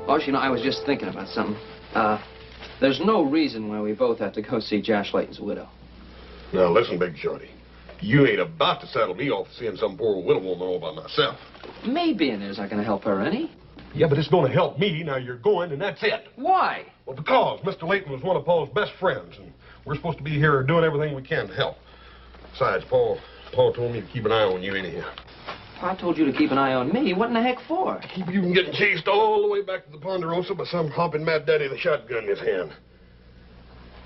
Boss, you know, I was just thinking about something. There's no reason why we both have to go see Josh Layton's widow. Now, listen, Big Shorty. You ain't about to saddle me off seeing some poor widow woman all by myself. Me being there's not going to help her any. Yeah, but it's going to help me. Now you're going, and that's it. Why? Well, because Mr. Layton was one of Paul's best friends, and we're supposed to be here doing everything we can to help. Besides, Paul told me to keep an eye on you anyhow. I told you to keep an eye on me. What in the heck for? To keep you from getting chased all the way back to the Ponderosa by some hopping mad daddy with a shotgun in his hand.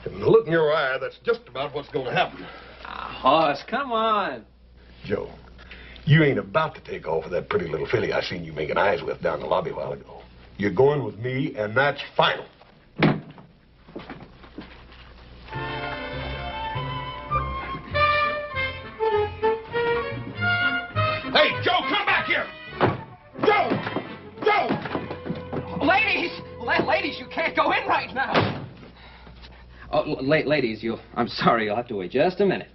And the look in your eye, that's just about what's going to happen. Hoss, come on. Joe, you ain't about to take off with that pretty little filly I seen you making eyes with down the lobby a while ago. You're going with me, and that's final. Hey, Joe, come back here! Joe! Joe! Ladies, you can't go in right now. Oh, ladies, I'm sorry, you'll have to wait just a minute.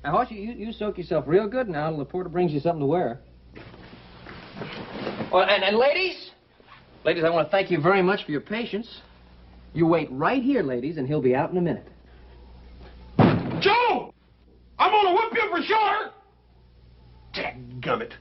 Now, Hoss, you soak yourself real good now till the porter brings you something to wear. Well, and ladies, I want to thank you very much for your patience. You wait right here, ladies, and he'll be out in a minute. Joe! I'm gonna whip you for sure! Dadgummit.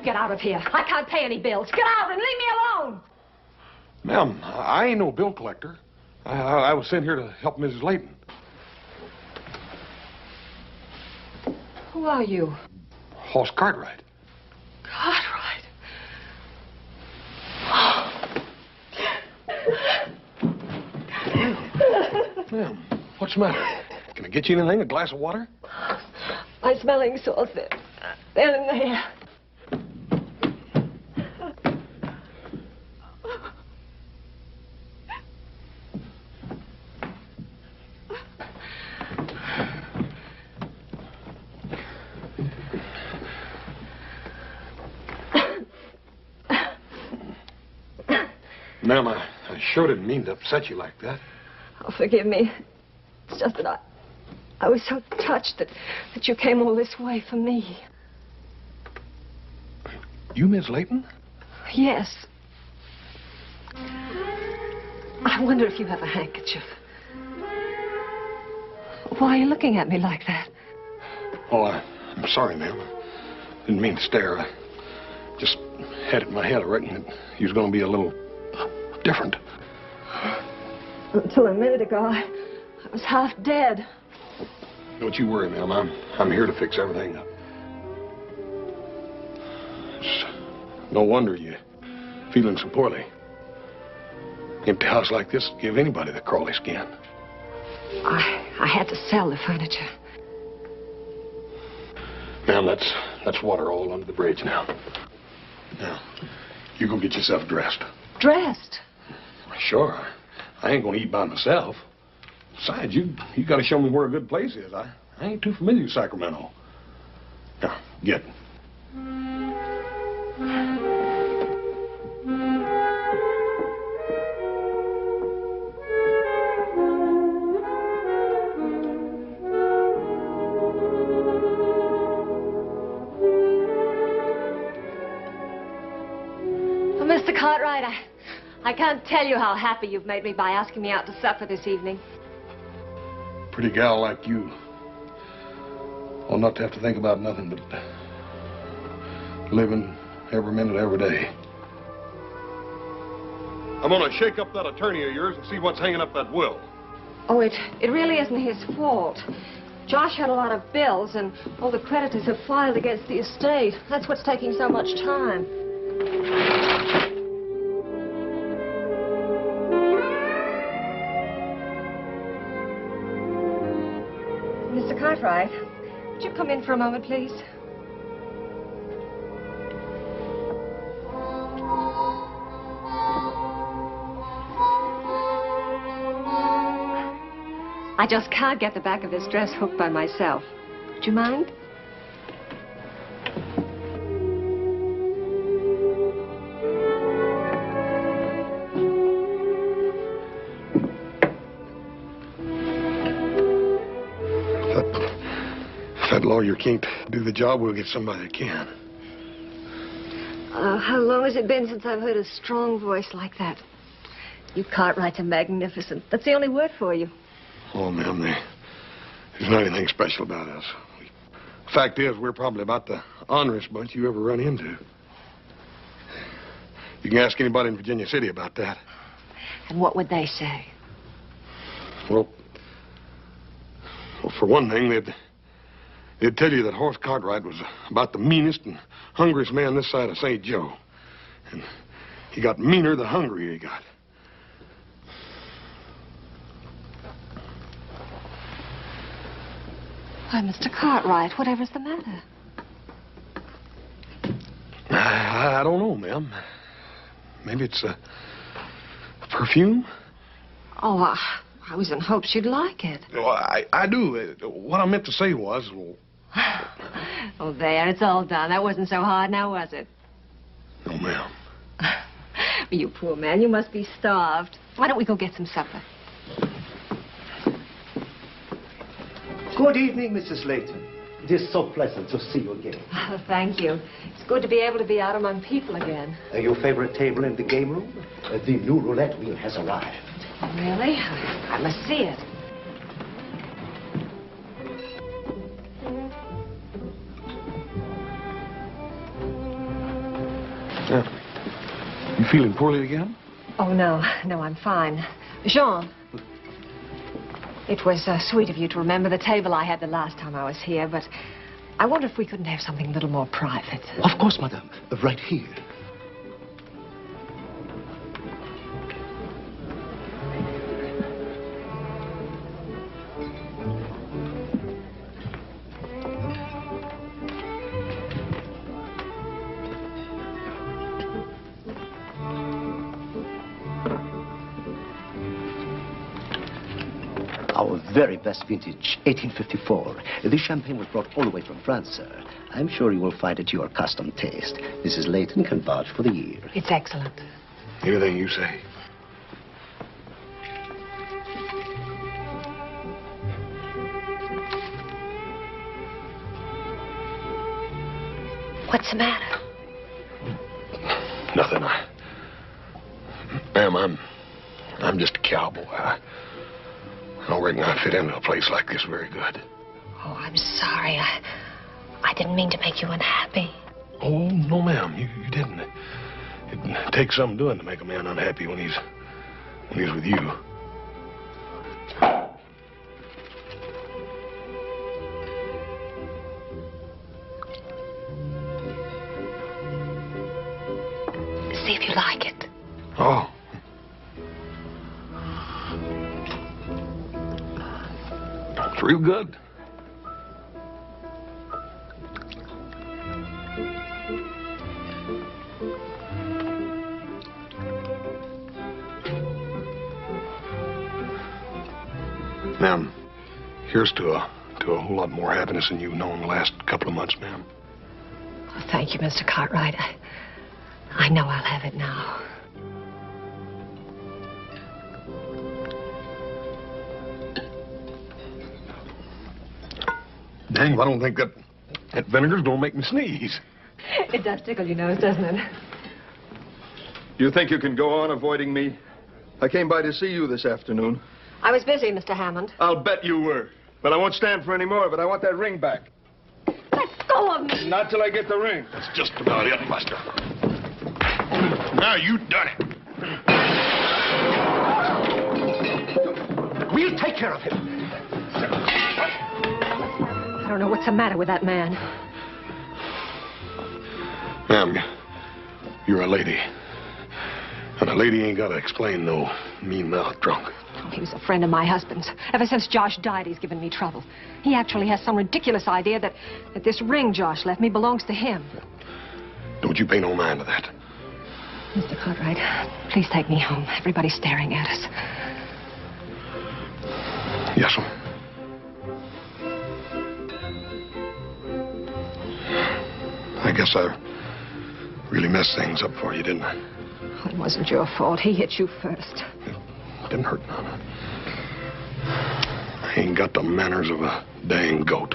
Get out of here. I can't pay any bills. Get out and leave me alone. Ma'am, I ain't no bill collector. I was sent here to help Mrs. Layton. Who are you? Hoss Cartwright. Cartwright? Ma'am, what's the matter? Can I get you anything? A glass of water? My smelling sores. They're in there. Ma'am, I sure didn't mean to upset you like that. Oh, forgive me. It's just that I was so touched that you came all this way for me. You Miss Layton? Yes. I wonder if you have a handkerchief. Why are you looking at me like that? Oh, I'm sorry, ma'am. I didn't mean to stare. Just had it in my head, I reckon, that he was going to be a little different. Until a minute ago, I was half dead. Don't you worry, ma'am. I'm here to fix everything up. It's no wonder you're feeling so poorly. Empty house like this would give anybody the crawly skin. I had to sell the furniture. Ma'am, that's water all under the bridge now. Now, you go get yourself dressed. Dressed? Sure. I ain't gonna eat by myself. Besides, you gotta show me where a good place is. I ain't too familiar with Sacramento. Now, get. Oh, Mr. Cartwright, I can't tell you how happy you've made me by asking me out to supper this evening. Pretty gal like you ought not to have to think about nothing but living every minute, every day. I'm gonna shake up that attorney of yours and see what's hanging up that will. Oh, it really isn't his fault. Josh had a lot of bills, and all the creditors have filed against the estate. That's what's taking so much time. Mr. Cartwright, would you come in for a moment, please? I just can't get the back of this dress hooked by myself. Would you mind? If that lawyer can't do the job, we'll get somebody that can. How long has it been since I've heard a strong voice like that? You Cartwrights are magnificent. That's the only word for you. Oh, ma'am, there's not anything special about us. Fact is, we're probably about the honorest bunch you ever run into. You can ask anybody in Virginia City about that. And what would they say? Well, for one thing, they'd tell you that Horace Cartwright was about the meanest and hungriest man this side of St. Joe. And he got meaner the hungrier he got. Why, Mr. Cartwright, whatever's the matter? I don't know, ma'am. Maybe it's a perfume? Oh, I was in hopes you'd like it. Oh, I do. What I meant to say was... Well, oh, there, it's all done. That wasn't so hard now, was it? no, ma'am. You poor man, you must be starved. Why don't we go get some supper? Good evening, Mrs. Layton. It is so pleasant to see you again. Oh, thank you. It's good to be able to be out among people again. Your favorite table in the game room? The new roulette wheel has arrived. Really? I must see it. You feeling poorly again? Oh, no, I'm fine. Jean, it was sweet of you to remember the table I had the last time I was here, but I wonder if we couldn't have something a little more private. Of course, madame. Right here. Our very best vintage, 1854. This champagne was brought all the way from France, sir. I'm sure you will find it to your accustomed taste. Mrs. Layton can vouch for the year. It's excellent. Anything you say. What's the matter? Nothing. Ma'am, I'm just a cowboy. I don't reckon I fit into a place like this very good. Oh, I'm sorry. I didn't mean to make you unhappy. Oh, no, ma'am. You didn't. It takes some doing to make a man unhappy when he's with you. See if you like it. Oh. It's real good. Ma'am, here's to a whole lot more happiness than you've known the last couple of months, ma'am. Oh, thank you, Mr. Cartwright. I know I'll have it now. Dang, I don't think that vinegar's gonna make me sneeze. It does tickle your nose, doesn't it? You think you can go on avoiding me? I came by to see you this afternoon. I was busy, Mr. Hammond. I'll bet you were. But I won't stand for any more of it. I want that ring back. Let go of me. Not till I get the ring. That's just about it, Buster. Now you done it. We'll take care of him. I don't know what's the matter with that man. Ma'am, you're a lady. And a lady ain't got to explain no mean-mouthed drunk. He was a friend of my husband's. Ever since Josh died, he's given me trouble. He actually has some ridiculous idea that this ring Josh left me belongs to him. Don't you pay no mind to that. Mr. Cartwright, please take me home. Everybody's staring at us. Yes, ma'am. I guess I really messed things up for you, didn't I? Oh, it wasn't your fault. He hit you first. It didn't hurt none. I ain't got the manners of a dang goat.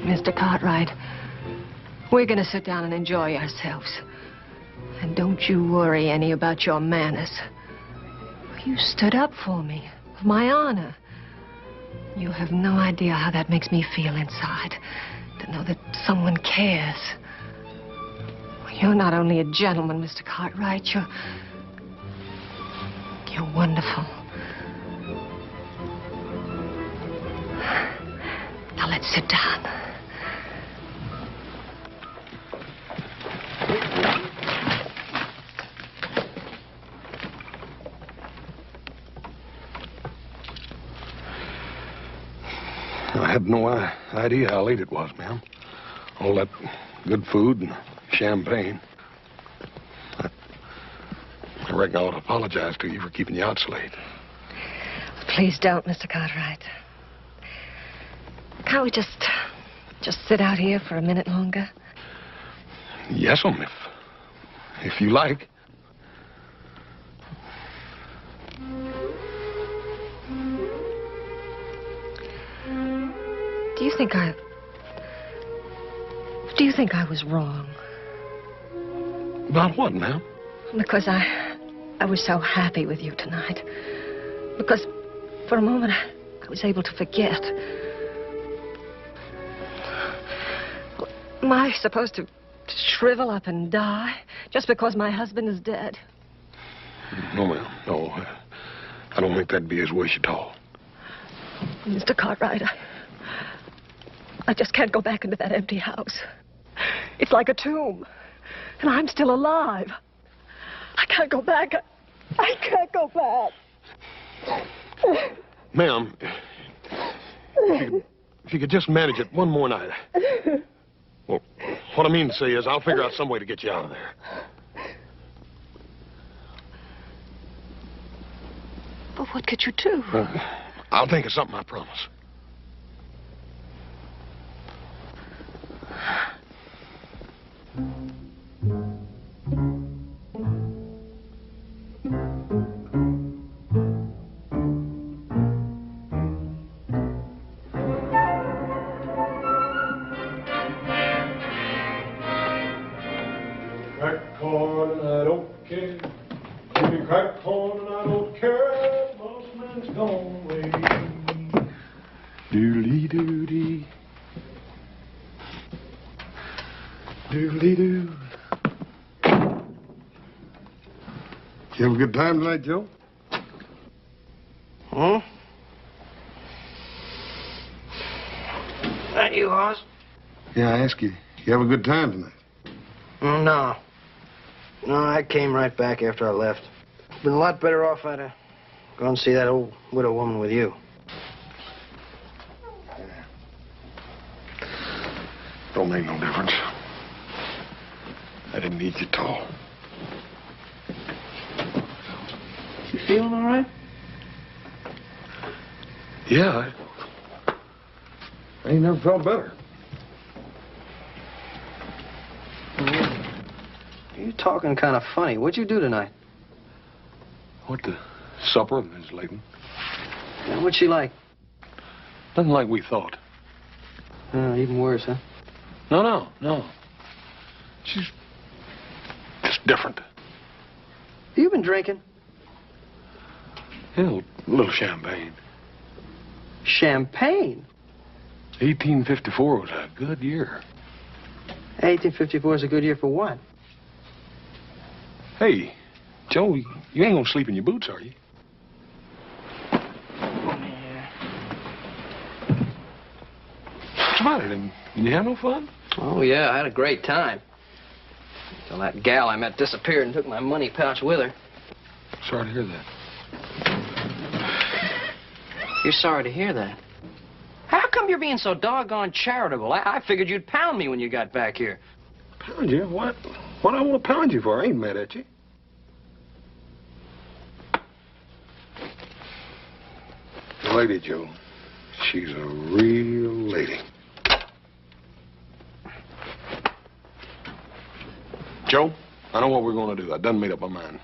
Mr. Cartwright, we're going to sit down and enjoy ourselves. And don't you worry any about your manners. You stood up for me, for my honor. You have no idea how that makes me feel inside, to know that someone cares. You're not only a gentleman, Mr. Cartwright, you're wonderful. Now let's sit down. I had no idea how late it was, ma'am. All that good food and champagne. I reckon I ought to apologize to you for keeping you out so late. Please don't, Mr. Cartwright. Can't we just sit out here for a minute longer? Yes, ma'am, if you like. Do you think I was wrong? About what, ma'am? Because I was so happy with you tonight. Because for a moment I was able to forget. Am I supposed to shrivel up and die just because my husband is dead? No, ma'am. No. I don't think that'd be his wish at all. Mr. Cartwright, I just can't go back into that empty house. It's like a tomb. And I'm still alive. I can't go back. I can't go back. Ma'am, if you could just manage it one more night. Well, what I mean to say is I'll figure out some way to get you out of there. But what could you do? I'll think of something, I promise. Crack corn and I don't care. Give me crack corn and I don't care. Boss man's gone away. Doodly doody. Doodly-doo. You have a good time tonight, Joe? Hmm? That you, Hoss? Yeah, I ask you. You have a good time tonight? No. No, I came right back after I left. Been a lot better off I'd have gone and see that old widow woman with you. Don't make no difference. I didn't need you at all. You feeling all right? Yeah, I ain't never felt better. You're talking kind of funny. What'd you do tonight? Went to supper with Mrs. Layton. Yeah, what's she like? Nothing like we thought. Even worse, huh? No. She's just different. You been drinking? Yeah, a little champagne. Champagne? 1854 was a good year. 1854 is a good year for what? Hey, Joe, you ain't gonna sleep in your boots, are you? What's the matter? Didn't you have no fun? Oh, yeah, I had a great time. Until that gal I met disappeared and took my money pouch with her. Sorry to hear that. You're sorry to hear that. How come you're being so doggone charitable? I figured you'd pound me when you got back here. Pound you? What? What do I want to pound you for? I ain't mad at you. The lady, Joe. She's a real lady. Joe, I know what we're going to do. I done made up my mind.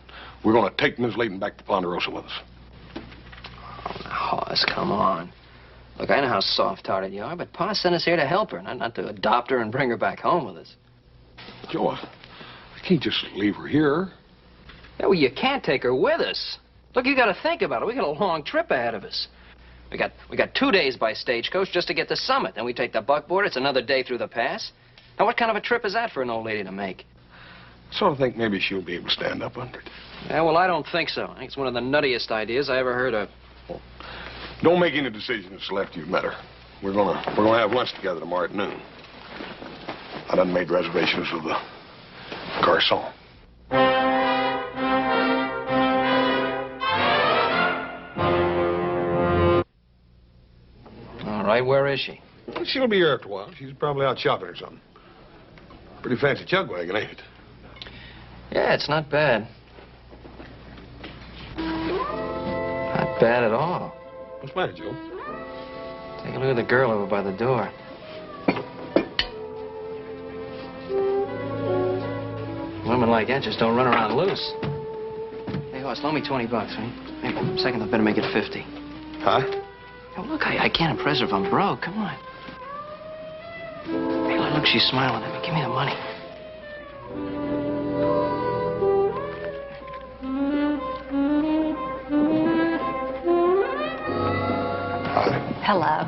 We're going to take Miss Layton back to Ponderosa with us. Oh, now, Hoss, come on. Look, I know how soft-hearted you are, but Pa sent us here to help her, not to adopt her and bring her back home with us. Joe, I can't just leave her here. Yeah, well, you can't take her with us. Look, you got to think about it. We got a long trip ahead of us. We got 2 days by stagecoach just to get to Summit. Then we take the buckboard. It's another day through the pass. Now, what kind of a trip is that for an old lady to make? Sort of think maybe she'll be able to stand up under it. Yeah, well, I don't think so. I think it's one of the nuttiest ideas I ever heard of. Don't make any decisions until after you've met her. We're gonna have lunch together tomorrow at noon. I done made reservations with the garçon. All right, where is she? Well, she'll be here after a while. She's probably out shopping or something. Pretty fancy chug wagon, ain't it? Yeah, it's not bad. Not bad at all. What's the matter, Joe? Take a look at the girl over by the door. Women like that just don't run around loose. Hey, Hoss, loan me 20 bucks, right? Hey, second, I better make it 50. Huh? Oh, look, I can't impress her if I'm broke. Come on. Hey, look, she's smiling at me. Give me the money. Hello.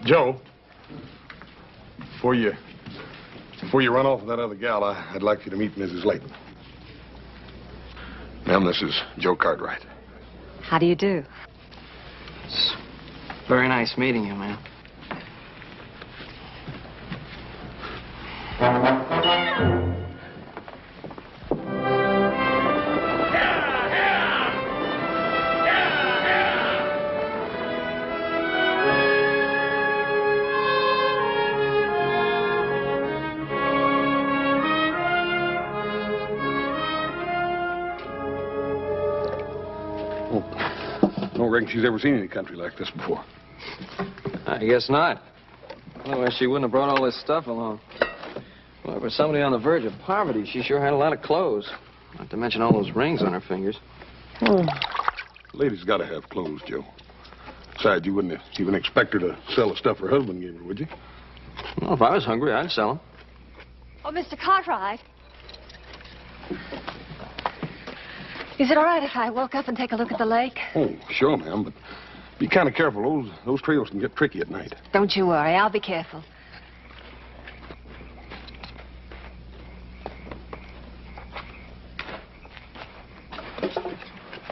Joe, before you run off with that other gal, I'd like you to meet Mrs. Layton. Ma'am, this is Joe Cartwright. How do you do? It's very nice meeting you, ma'am. I don't reckon she's ever seen any country like this before. I guess not. Otherwise, she wouldn't have brought all this stuff along. Well, for somebody on the verge of poverty, she sure had a lot of clothes. Not to mention all those rings on her fingers. Lady's got to have clothes, Joe. Besides, you wouldn't even expect her to sell the stuff her husband gave her, would you? Well, if I was hungry, I'd sell them. Oh, Mr. Cartwright. Is it all right if I woke up and take a look at the lake? Oh, sure, ma'am, but be kind of careful. Those trails can get tricky at night. Don't you worry. I'll be careful.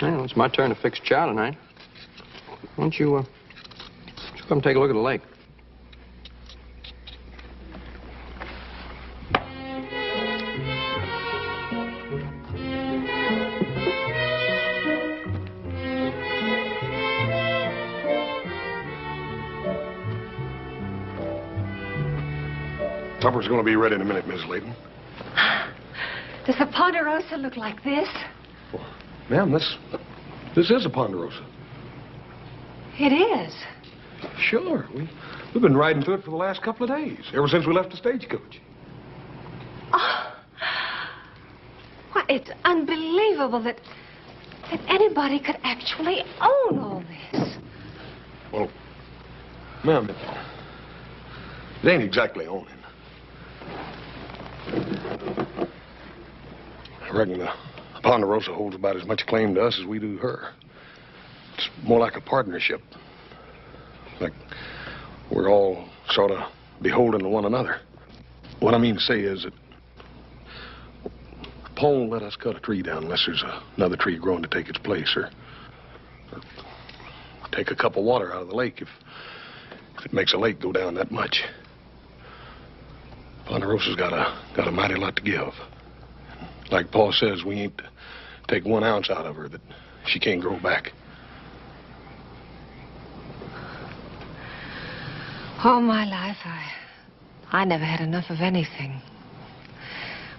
Well, it's my turn to fix chow tonight. Why don't you come take a look at the lake? Supper's going to be ready in a minute, Miss Layton. Does the Ponderosa look like this? Well, ma'am, this is a Ponderosa. It is. Sure. We've been riding through it for the last couple of days, ever since we left the stagecoach. Oh. Why, it's unbelievable that anybody could actually own all this. Well, ma'am, it ain't exactly owning. I reckon the Ponderosa holds about as much claim to us as we do her. It's more like a partnership. Like we're all sort of beholden to one another. What I mean to say is that Paul won't let us cut a tree down unless there's another tree growing to take its place, or take a cup of water out of the lake if it makes a lake go down that much. Ponderosa's got a mighty lot to give. Like Paul says, we ain't to take 1 ounce out of her that she can't grow back. All my life, I never had enough of anything.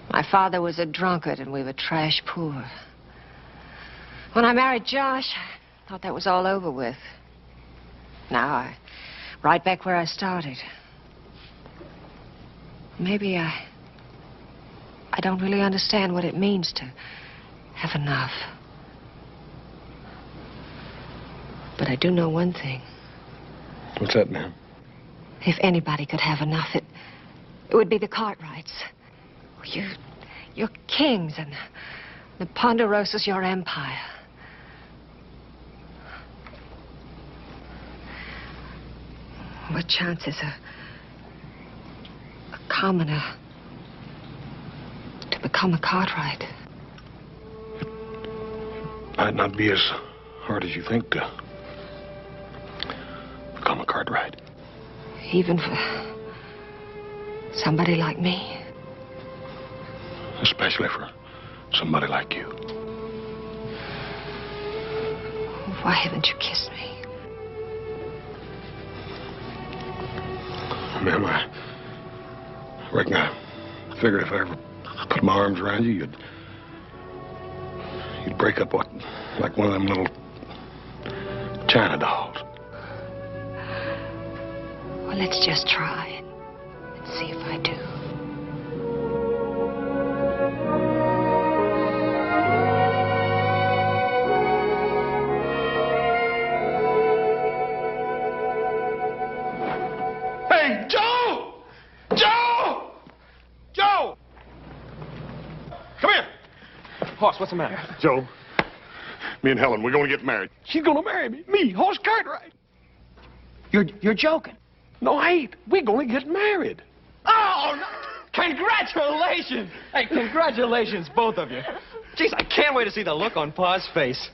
My father was a drunkard and we were trash poor. When I married Josh, I thought that was all over with. Now, right back where I started. Maybe I don't really understand what it means to have enough. But I do know one thing. What's that, ma'am? If anybody could have enough, it would be the Cartwrights. You're kings, and the Ponderosa's your empire. What chance is a commoner to become a Cartwright? Might not be as hard as you think to become a Cartwright. Even for somebody like me? Especially for somebody like you. Why haven't you kissed me? Ma'am, I reckon I figured if I ever put my arms around you, you'd break up like one of them little China dolls. Well, let's just try it and see if I do. Hey, Joe! Joe! Joe! Come here! Hoss, what's the matter? Joe, me and Helen, we're going to get married. She's going to marry me. Me, Hoss Cartwright. You're joking. No, I ain't. We're going to get married. Oh, no. Congratulations! Hey, congratulations, both of you. Jeez, I can't wait to see the look on Pa's face.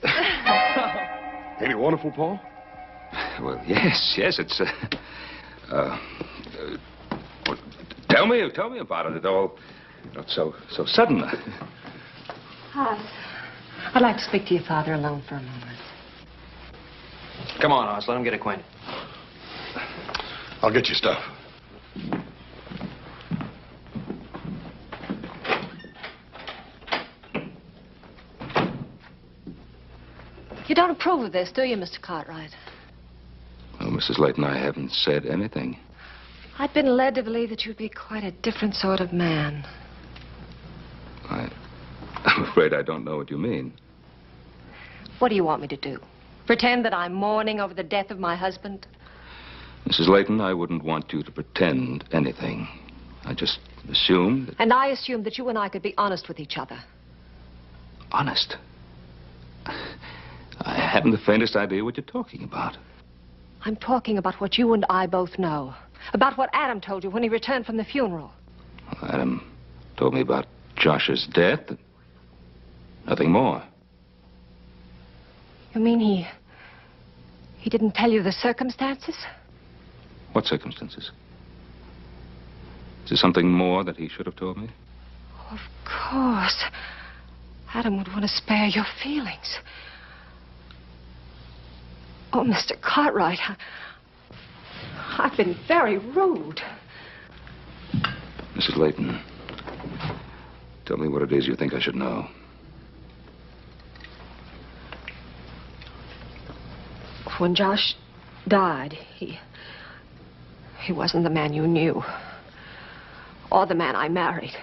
Ain't it wonderful, Paul? Well, yes, it's, well, tell me about it. It all, so sudden. Hoss, I'd like to speak to your father alone for a moment. Come on, Hoss, let him get acquainted. I'll get you stuff. You don't approve of this, do you, Mr. Cartwright? Well, Mrs. Layton, I haven't said anything. I've been led to believe that you'd be quite a different sort of man. I'm afraid I don't know what you mean. What do you want me to do? Pretend that I'm mourning over the death of my husband? Mrs. Layton, I wouldn't want you to pretend anything. I just assumed that... And I assumed that you and I could be honest with each other. Honest? I haven't the faintest idea what you're talking about. I'm talking about what you and I both know. About what Adam told you when he returned from the funeral. Well, Adam told me about Josh's death. Nothing more. You mean he didn't tell you the circumstances? What circumstances? Is there something more that he should have told me? Of course. Adam would want to spare your feelings. Oh, Mr. Cartwright, I've been very rude. Mrs. Layton, tell me what it is you think I should know. When Josh died, he wasn't the man you knew. Or the man I married.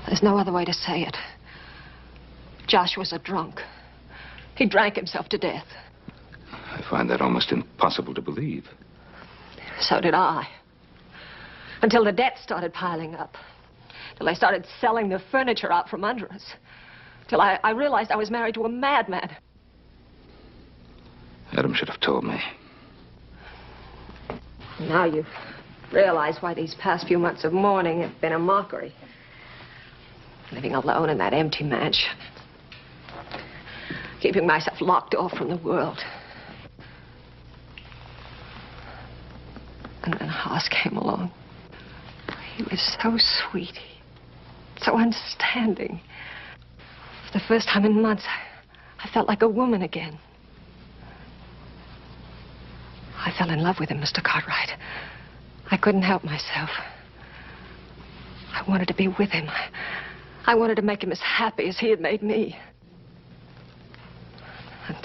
There's no other way to say it. Josh was a drunk. He drank himself to death. I find that almost impossible to believe. So did I. Until the debt started piling up. Till I started selling the furniture out from under us. Till I realized I was married to a madman. Adam should have told me. Now you realize why these past few months of mourning have been a mockery. Living alone in that empty mansion. Keeping myself locked off from the world. And then Haas came along. He was so sweet. So understanding. For the first time in months, I felt like a woman again. I fell in love with him, Mr. Cartwright. I couldn't help myself. I wanted to be with him. I wanted to make him as happy as he had made me. And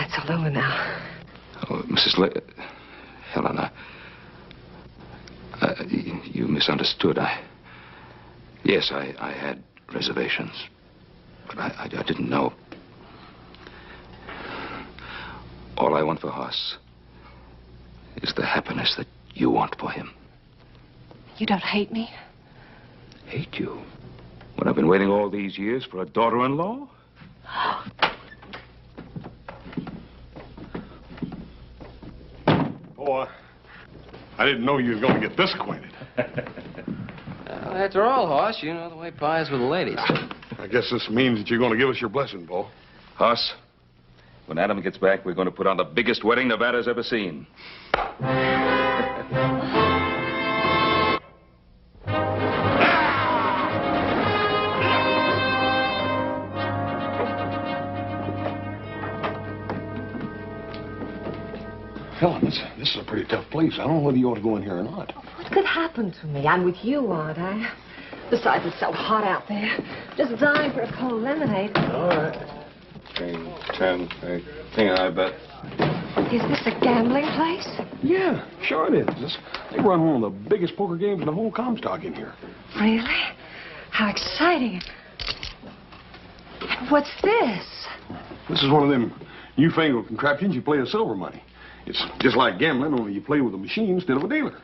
it's all over now. Oh, Helena, you misunderstood. Yes, I had reservations, but I didn't know. All I want for Haas is the happiness that you want for him. You don't hate me? Hate you? When I've been waiting all these years for a daughter-in-law? Oh, I didn't know you was going to get this acquainted. After all, Hoss, you know the way pies with the ladies. I guess this means that you're going to give us your blessing, Paul. Haas, when Adam gets back, we're going to put on the biggest wedding Nevada's ever seen. Helen, this is a pretty tough place. I don't know whether you ought to go in here or not. What could happen to me? I'm with you, aren't I? Besides, it's so hot out there. Just dying for a cold lemonade. All right. 10, 18, I bet. Is this a gambling place? Yeah, sure it is. They run one of the biggest poker games in the whole Comstock in here. Really? How exciting. And what's this? This is one of them newfangled contraptions you play with silver money. It's just like gambling, only you play with a machine instead of a dealer.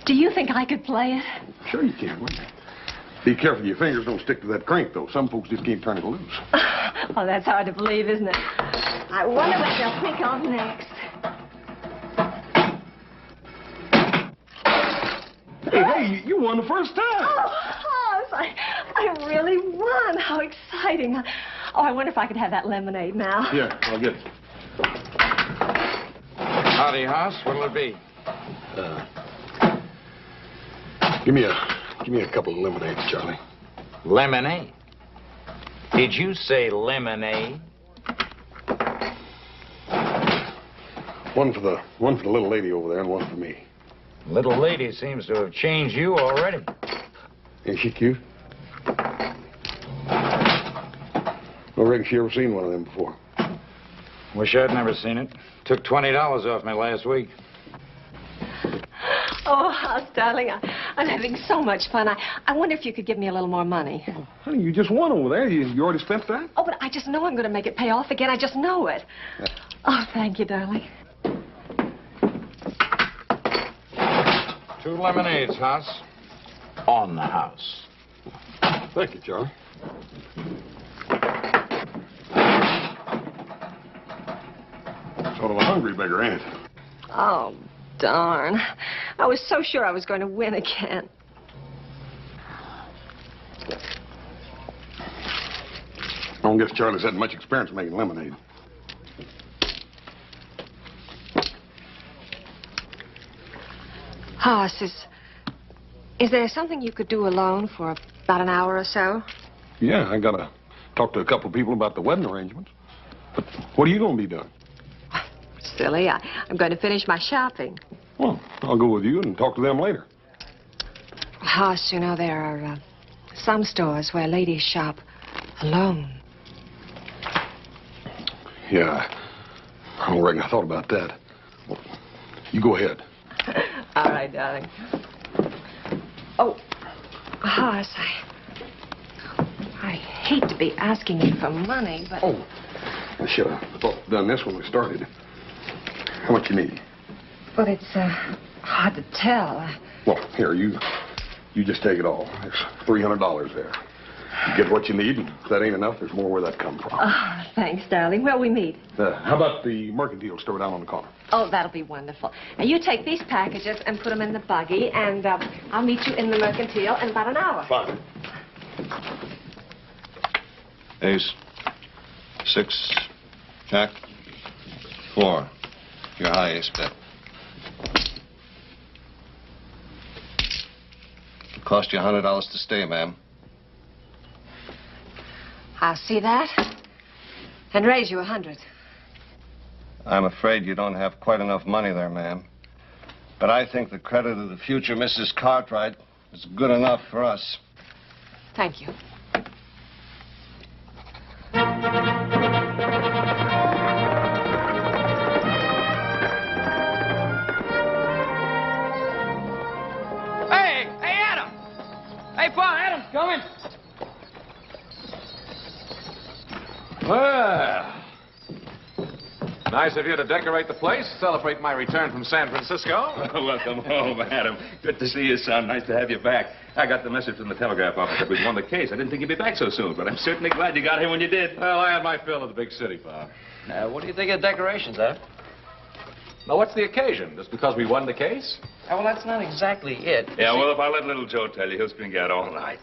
Do you think I could play it? Sure you can, wouldn't you? Be careful your fingers don't stick to that crank, though. Some folks just can't turn it loose. Oh, that's hard to believe, isn't it? I wonder what they'll pick on next. Hey, you won the first time. Oh, Hoss, I really won. How exciting. Oh, I wonder if I could have that lemonade now. Yeah, I'll get it. Howdy, Hoss. What'll it be? Give me a couple of lemonades, Charlie. Lemonade. Did you say lemonade? One for the little lady over there and one for me. Little lady seems to have changed you already. Ain't she cute? I reckon she ever seen one of them before. Wish I'd never seen it. Took $20 off me last week. Oh, Hoss, darling, I'm having so much fun. I wonder if you could give me a little more money. Oh, honey, you just won over there. You already spent that? Oh, but I just know I'm going to make it pay off again. I just know it. Oh, thank you, darling. 2 lemonades, Hoss. On the house. Thank you, Charlie. Sort of a hungry beggar, ain't it? Oh, darn. I was so sure I was going to win again. don't guess Charlie's had much experience making lemonade. Hoss, is there something you could do alone for about an hour or so? Yeah, I gotta talk to a couple of people about the wedding arrangements. But what are you gonna be doing? Silly, I'm going to finish my shopping. Well, I'll go with you and talk to them later. Hoss, you know, there are some stores where ladies shop alone. Yeah, I don't reckon I thought about that. Well, you go ahead. All right, darling. Oh, Hoss, I hate to be asking you for money, but... Oh, I should have done this when we started. How much you need? Well, it's hard to tell. Well, here, you just take it all. There's $300 there. You get what you need, and if that ain't enough, there's more where that come from. Oh, thanks, darling. Where'll we meet? How about the mercantile store down on the corner? Oh, that'll be wonderful. Now, you take these packages and put them in the buggy, and I'll meet you in the mercantile in about an hour. Fine. Ace. 6. Jack. 4. Your high ace bet. It cost you $100 to stay, ma'am. I'll see that. And raise you 100. I'm afraid you don't have quite enough money there, ma'am. But I think the credit of the future Mrs. Cartwright is good enough for us. Thank you. Hey, Adam! Hey, Pa, Adam's coming. Well, nice of you to decorate the place, celebrate my return from San Francisco. Welcome home, Adam. Good to see you, son. Nice to have you back. I got the message from the telegraph office that we'd won the case. I didn't think you'd be back so soon, but I'm certainly glad you got here when you did. Well, I had my fill of the big city, Pa. What do you think of decorations, Adam? Now, what's the occasion? Just because we won the case? Well, that's not exactly it. Yeah, well, if I let little Joe tell you, he'll string you out all night.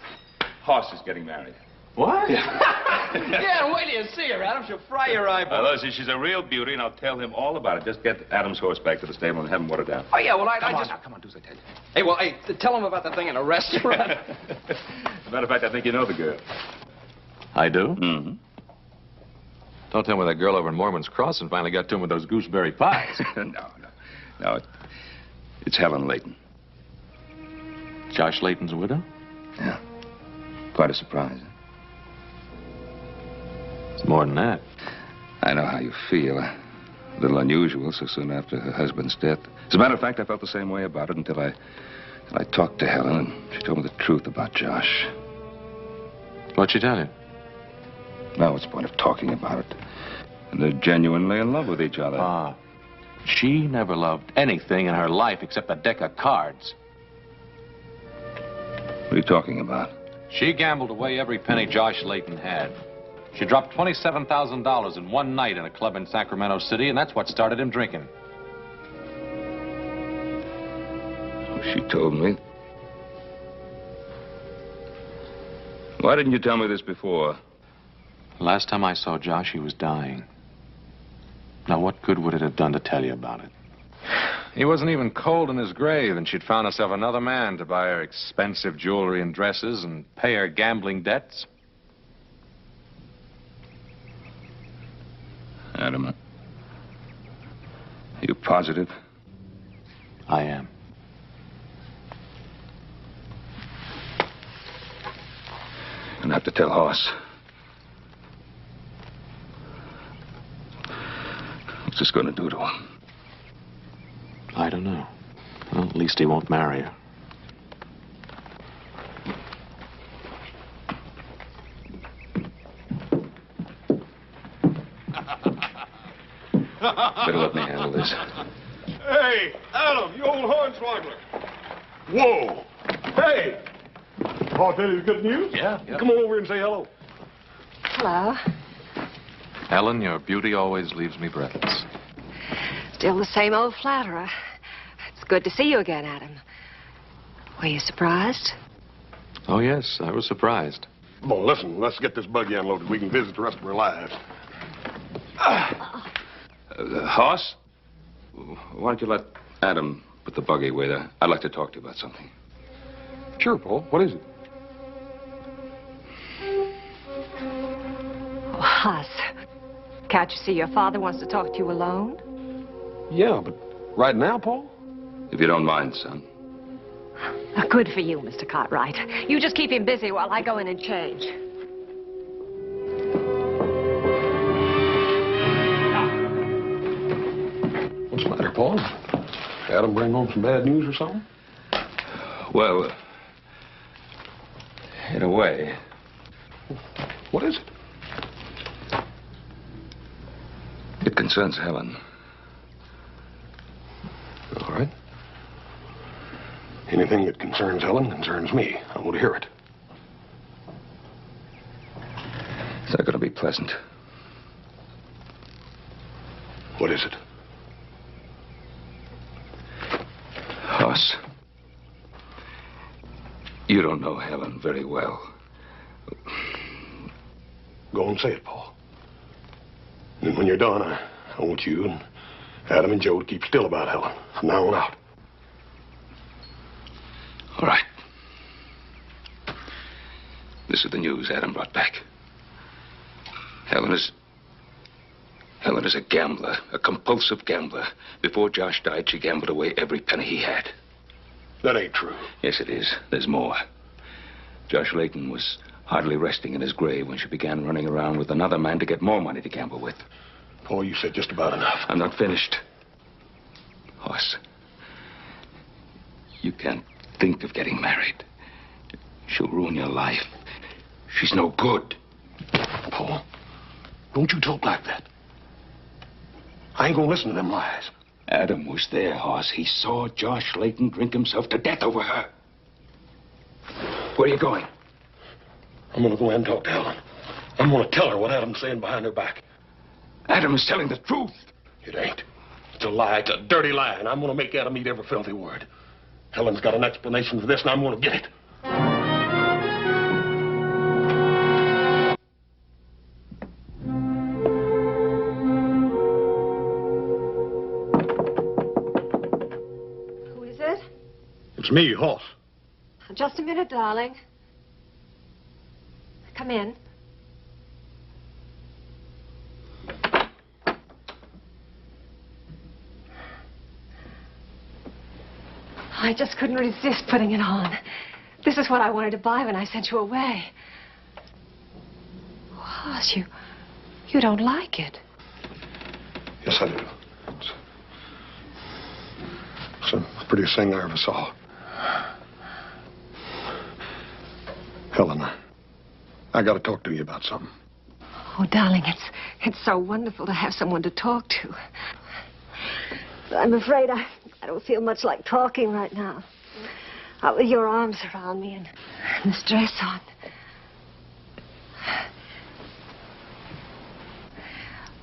Hoss is getting married. What? Yeah, wait till you see her, Adam. She'll fry your eyeballs. Listen, she's a real beauty, and I'll tell him all about it. Just get Adam's horse back to the stable and have him watered down. Oh, yeah, well, I Come on just... now, come on, do as I tell you. Hey, well, hey, tell him about the thing in the restaurant. As a matter of fact, I think you know the girl. I do? Mm-hmm. Don't tell me that girl over in Mormon's Crossing finally got to him with those gooseberry pies. No, it's Helen Layton. Josh Layton's widow? Yeah. Quite a surprise. It's more than that. I know how you feel. A little unusual so soon after her husband's death. As a matter of fact, I felt the same way about it until I talked to Helen, and she told me the truth about Josh. What'd she tell you? Now, what's the point of talking about it? And they're genuinely in love with each other. Ah. She never loved anything in her life except a deck of cards. What are you talking about? She gambled away every penny Josh Layton had. She dropped $27,000 in one night in a club in Sacramento City, and that's what started him drinking. She told me. Why didn't you tell me this before? Last time I saw Josh, he was dying. Now, what good would it have done to tell you about it? He wasn't even cold in his grave, and she'd found herself another man to buy her expensive jewelry and dresses and pay her gambling debts. Adam, are you positive? I am. You're gonna have to tell Hoss. What's this gonna do to him? I don't know. Well, at least he won't marry her. Better let me handle this. Hey, Adam, you old hornswoggler. Whoa. Hey. I'll tell you the good news. Yeah. Come on over and say hello. Hello. Helen, your beauty always leaves me breathless. Still the same old flatterer. It's good to see you again, Adam. Were you surprised? Oh, yes, I was surprised. Come on, listen, let's get this buggy unloaded. We can visit the rest of our lives. Hoss? Why don't you let Adam put the buggy away there? I'd like to talk to you about something. Sure, Paul. What is it? Oh, Huss, can't you see your father wants to talk to you alone? Yeah, but right now, Paul? If you don't mind, son. Good for you, Mr. Cartwright. You just keep him busy while I go in and change. What's the matter, Paul? Adam bring home some bad news or something? Well, in a way. What is it? It concerns Helen. All right. Anything that concerns Helen concerns me. I want to hear it. It's not going to be pleasant. What is it? Hoss, you don't know Helen very well. Go and say it, Paul. And when you're done, I want you and Adam and Joe to keep still about Helen from now on out. All right. This is the news Adam brought back. Helen is a gambler, a compulsive gambler. Before Josh died, she gambled away every penny he had. That ain't true. Yes, it is. There's more. Josh Layton was hardly resting in his grave when she began running around with another man to get more money to gamble with. Paul, you said just about enough. I'm not finished. Hoss, you can't think of getting married. She'll ruin your life. She's no good. Paul, don't you talk like that. I ain't gonna listen to them lies. Adam was there, Hoss. He saw Josh Layton drink himself to death over her. Where are you going? I'm gonna go in and talk to Helen. I'm gonna tell her what Adam's saying behind her back. Adam is telling the truth. It ain't. It's a lie. It's a dirty lie, and I'm gonna make Adam eat every filthy word. Helen's got an explanation for this, and I'm gonna get it. Who is it? It's me, Hoss. Just a minute, darling. Come in. I just couldn't resist putting it on. This is what I wanted to buy when I sent you away. Hoss, you don't like it. Yes, I do. It's the prettiest thing I ever saw. Helen, I got to talk to you about something. Oh, darling, it's so wonderful to have someone to talk to. But I'm afraid I don't feel much like talking right now. Out with your arms around me and this dress on.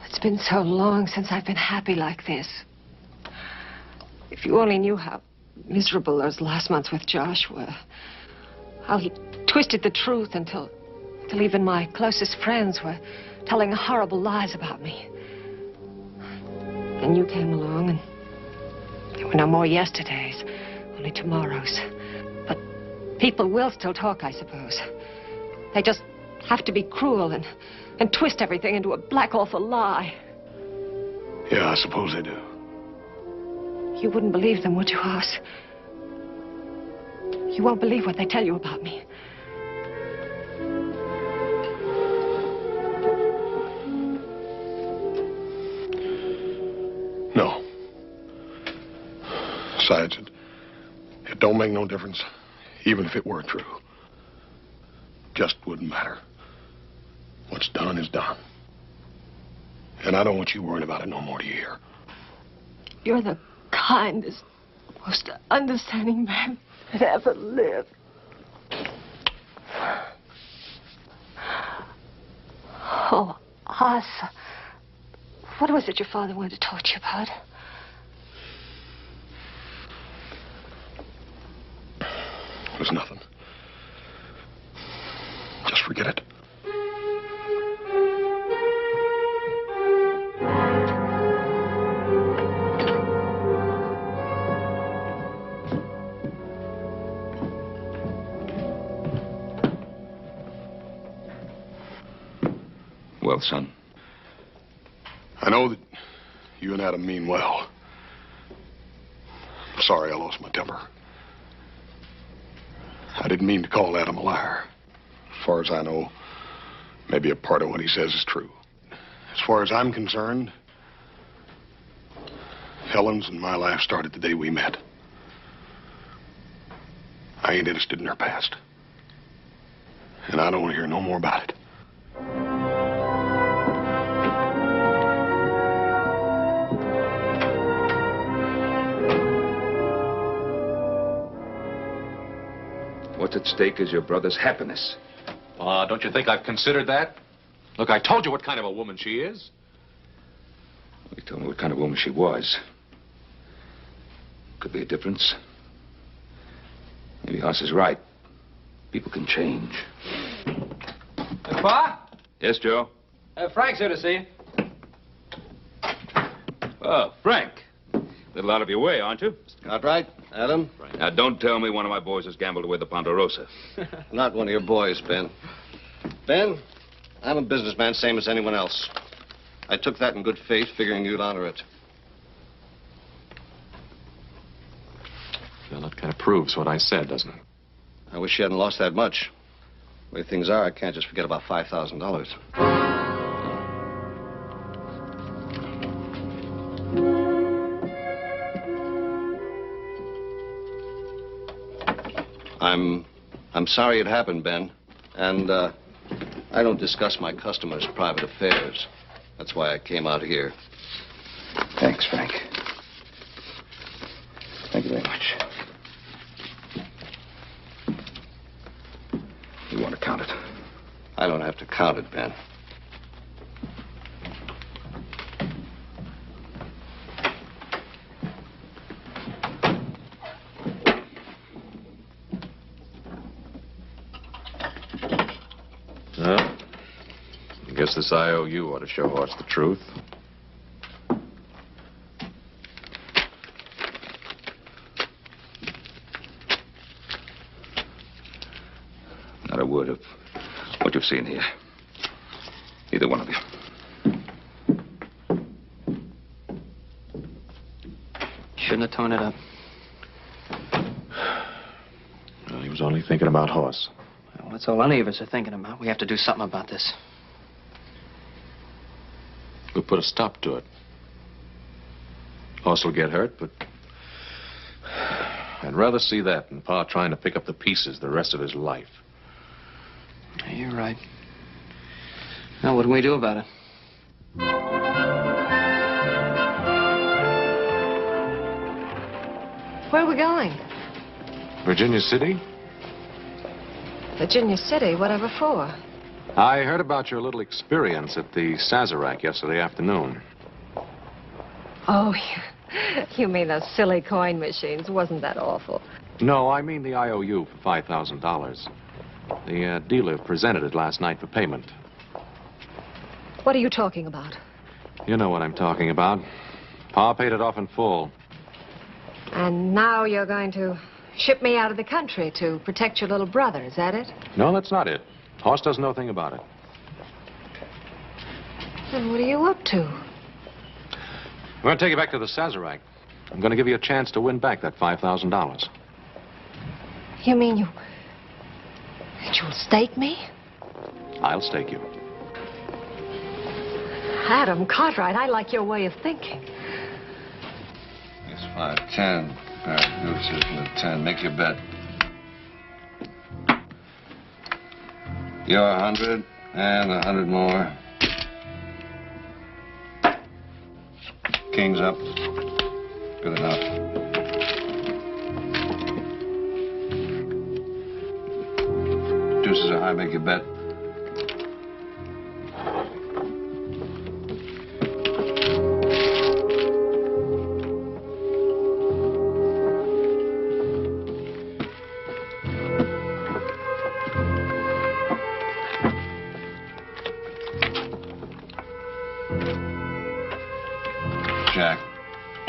It's been so long since I've been happy like this. If you only knew how miserable those last months with Josh were. How he twisted the truth until even my closest friends were telling horrible lies about me. And you came along, and there were no more yesterdays, only tomorrows. But people will still talk, I suppose. They just have to be cruel and twist everything into a black, awful lie. Yeah, I suppose they do. You wouldn't believe them, would you, Hoss? You won't believe what they tell you about me. No. Besides, it don't make no difference, even if it were true. Just wouldn't matter. What's done is done. And I don't want you worrying about it no more, do you hear? You're the kindest, most understanding man that ever lived. Oh, Hoss, what was it your father wanted to talk to you about? It was nothing. Just just forget it. Well, son. I know that you and Adam mean well. I'm sorry I lost my temper. I didn't mean to call Adam a liar. As far as I know, maybe a part of what he says is true. As far as I'm concerned, Helen's and my life started the day we met. I ain't interested in her past. And I don't want to hear no more about it. What's at stake is your brother's happiness. Don't you think I've considered that? Look, I told you what kind of a woman she is. You told me what kind of woman she was. Could be a difference. Maybe Hoss is right. People can change. Pa? Yes, Joe? Frank's here to see you. Oh, Frank. A little out of your way, aren't you? Cartwright, Adam? Now, don't tell me one of my boys has gambled away the Ponderosa. Not one of your boys, Ben. Ben, I'm a businessman, same as anyone else. I took that in good faith, figuring you'd honor it. Well, that kind of proves what I said, doesn't it? I wish you hadn't lost that much. The way things are, I can't just forget about $5,000. I'm sorry it happened, Ben. And, I don't discuss my customers' private affairs. That's why I came out here. Thanks, Frank. Thank you very much. You want to count it? I don't have to count it, Ben. Well, I guess this IOU ought to show Hoss the truth. Not a word of what you've seen here. Either one of you. Shouldn't have torn it up. Well, he was only thinking about Hoss. Well, that's all any of us are thinking about. We have to do something about this. We'll put a stop to it. Hoss will get hurt, but I'd rather see that than Pa trying to pick up the pieces the rest of his life. Yeah, you're right. Now, what do we do about it? Where are we going? Virginia City? Virginia City, whatever for? I heard about your little experience at the Sazerac yesterday afternoon. Oh, you mean those silly coin machines. Wasn't that awful? No, I mean the IOU for $5,000. The dealer presented it last night for payment. What are you talking about? You know what I'm talking about. Pa paid it off in full. And now you're going to ship me out of the country to protect your little brother, is that it? No, that's not it. Hoss doesn't know a thing about it. Then what are you up to? I'm going to take you back to the Sazerac. I'm going to give you a chance to win back that $5,000. You mean you'll stake me? I'll stake you. Adam Cartwright, I like your way of thinking. It's 5-10. Pair of deuces and a 10. Make your bet. You're 100 and 100 more. King's up. Good enough. Deuces are high. Make your bet.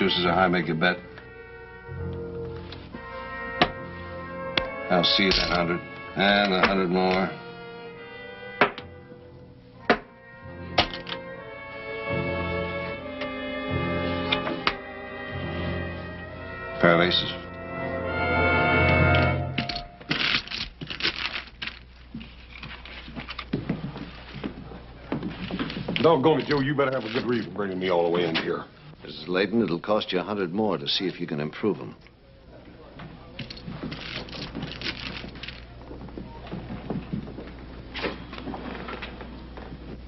deuces are high, make a bet. I'll see you that 100. And 100 more. Pair of aces. Doggone it, Joe, you better have a good reason for bringing me all the way in here. Mrs. Layton, it'll cost you 100 more to see if you can improve them.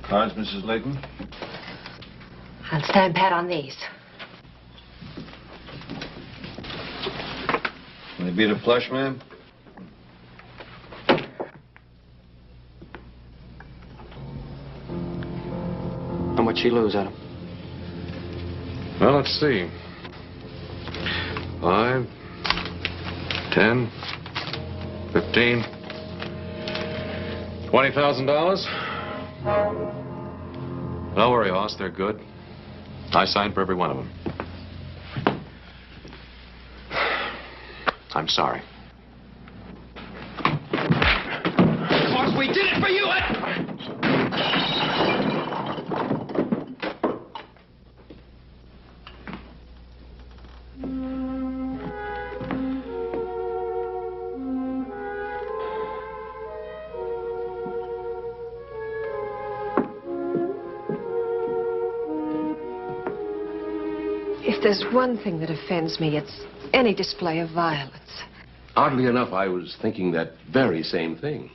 Cards, Mrs. Layton? I'll stand pat on these. Can they beat a flush, ma'am? How much she lose, Adam? Well, let's see. 5, 10, 15, $20,000. Don't worry, Hoss. They're good. I signed for every one of them. I'm sorry. Boss, we did it for you! If there's one thing that offends me, it's any display of violence. Oddly enough, I was thinking that very same thing.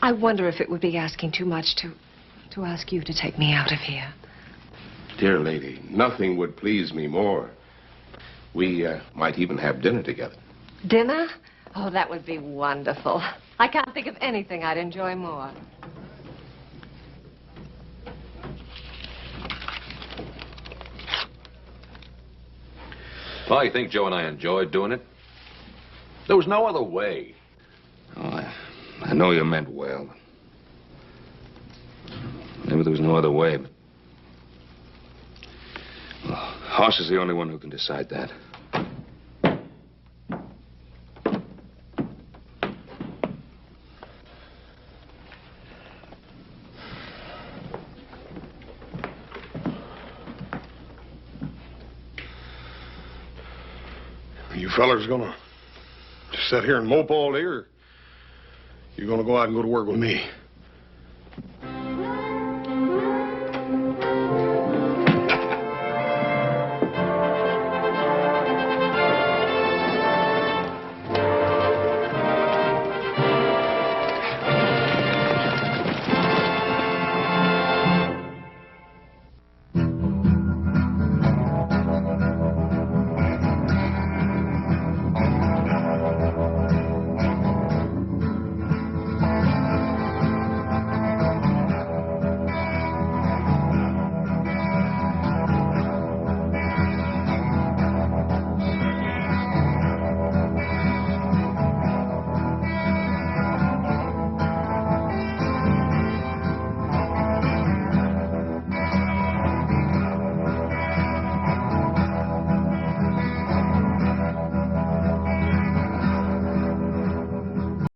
I wonder if it would be asking too much to ask you to take me out of here. Dear lady, nothing would please me more. We might even have dinner together. Dinner? Oh, that would be wonderful. I can't think of anything I'd enjoy more. Well, you think Joe and I enjoyed doing it? There was no other way. Oh, I know you meant well. Maybe there was no other way, but... Well, Hoss is the only one who can decide that. You fellers gonna just sit here and mope all day, or you gonna go out and go to work with me?